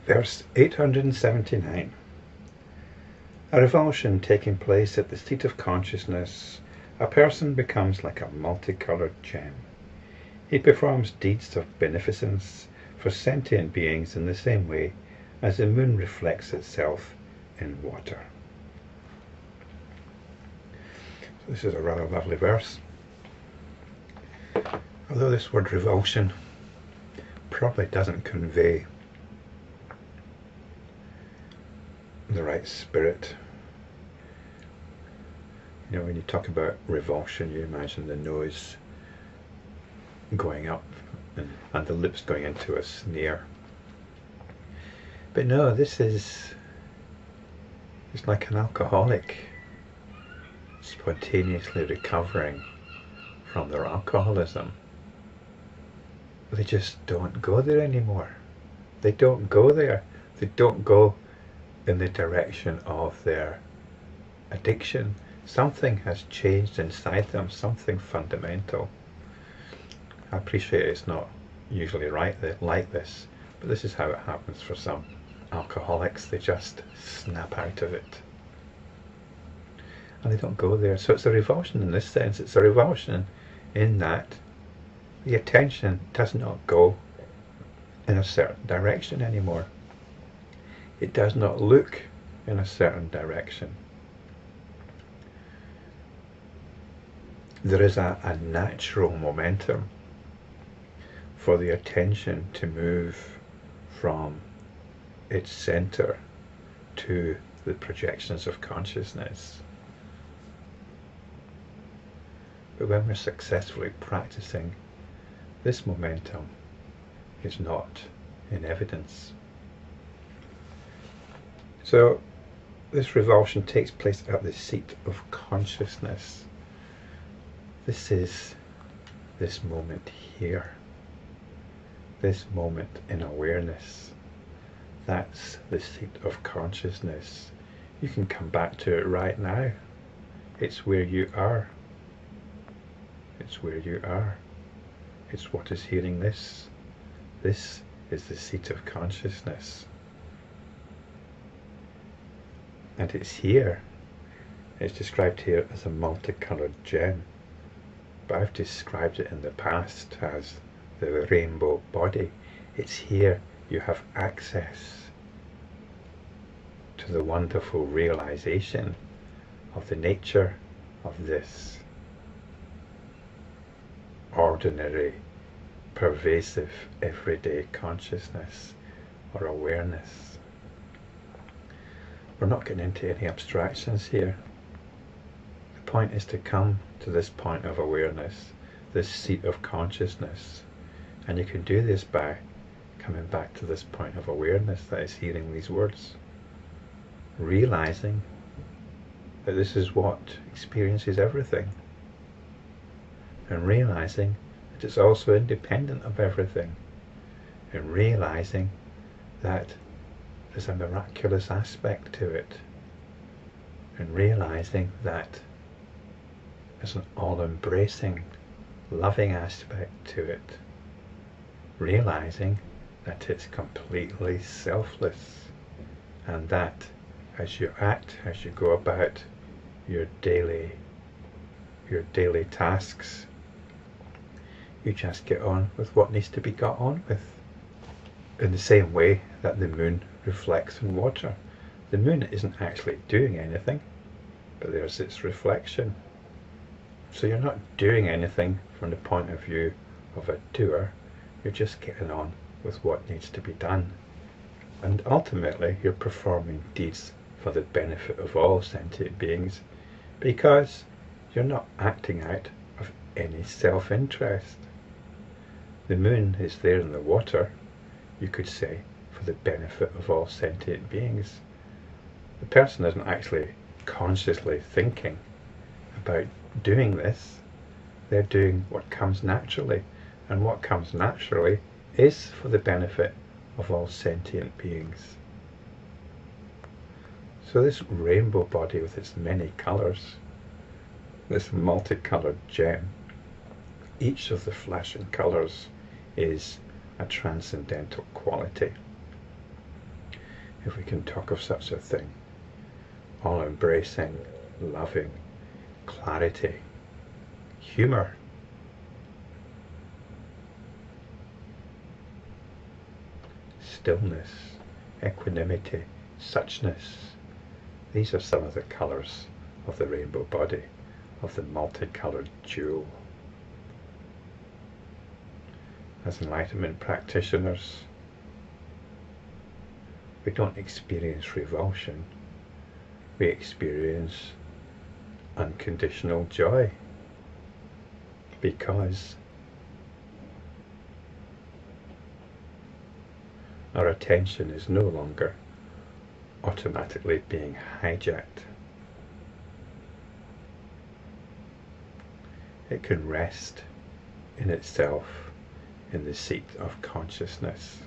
Verse 879. A revulsion taking place at the seat of consciousness, a person becomes like a multicoloured gem. He performs deeds of beneficence for sentient beings in the same way as the moon reflects itself in water. So this is a rather lovely verse. Although this word revulsion probably doesn't convey the right spirit. You know, when you talk about revulsion, you imagine the nose going up and the lips going into a sneer. But no, this is it's like an alcoholic spontaneously recovering from their alcoholism. They just don't go there anymore. They don't go there. They don't go in the direction of their addiction. Something has changed inside them, something fundamental. I appreciate it's not usually like this, but this is how it happens for some alcoholics. They just snap out of it. And they don't go there. So it's a revulsion in this sense. It's a revulsion in that the attention does not go in a certain direction anymore. It does not look in a certain direction. There is a natural momentum for the attention to move from its center to the projections of consciousness. But when we're successfully practicing, this momentum is not in evidence. So this revulsion takes place at the seat of consciousness. This is this moment here. This moment in awareness. That's the seat of consciousness. You can come back to it right now. It's where you are. It's where you are. It's what is hearing this. This is the seat of consciousness. And it's here. It's described here as a multicoloured gem. But I've described it in the past as the rainbow body. It's here you have access to the wonderful realization of the nature of this ordinary, pervasive, everyday consciousness or awareness. We're not getting into any abstractions here. The point is to come to this point of awareness, this seat of consciousness, and you can do this by coming back to this point of awareness that is hearing these words, realizing that this is what experiences everything, and realizing that it's also independent of everything, and realizing that there's a miraculous aspect to it, and realizing that there's an all-embracing, loving aspect to it, realizing that it's completely selfless, and that as you act, as you go about your daily tasks, you just get on with what needs to be got on with. In the same way that the moon reflects in water. The moon isn't actually doing anything, but there's its reflection. So you're not doing anything from the point of view of a doer, you're just getting on with what needs to be done. And ultimately you're performing deeds for the benefit of all sentient beings, because you're not acting out of any self-interest. The moon is there in the water, you could say, for the benefit of all sentient beings. The person isn't actually consciously thinking about doing this. They're doing what comes naturally, and what comes naturally is for the benefit of all sentient beings. So this rainbow body with its many colours, this multicoloured gem, each of the flashing colours is a transcendental quality. if we can talk of such a thing, all embracing, loving, clarity, humour, stillness, equanimity, suchness. These are some of the colours of the rainbow body, of the multicoloured jewel. As enlightenment practitioners, we don't experience revulsion, we experience unconditional joy, because our attention is no longer automatically being hijacked. It can rest in itself in the seat of consciousness.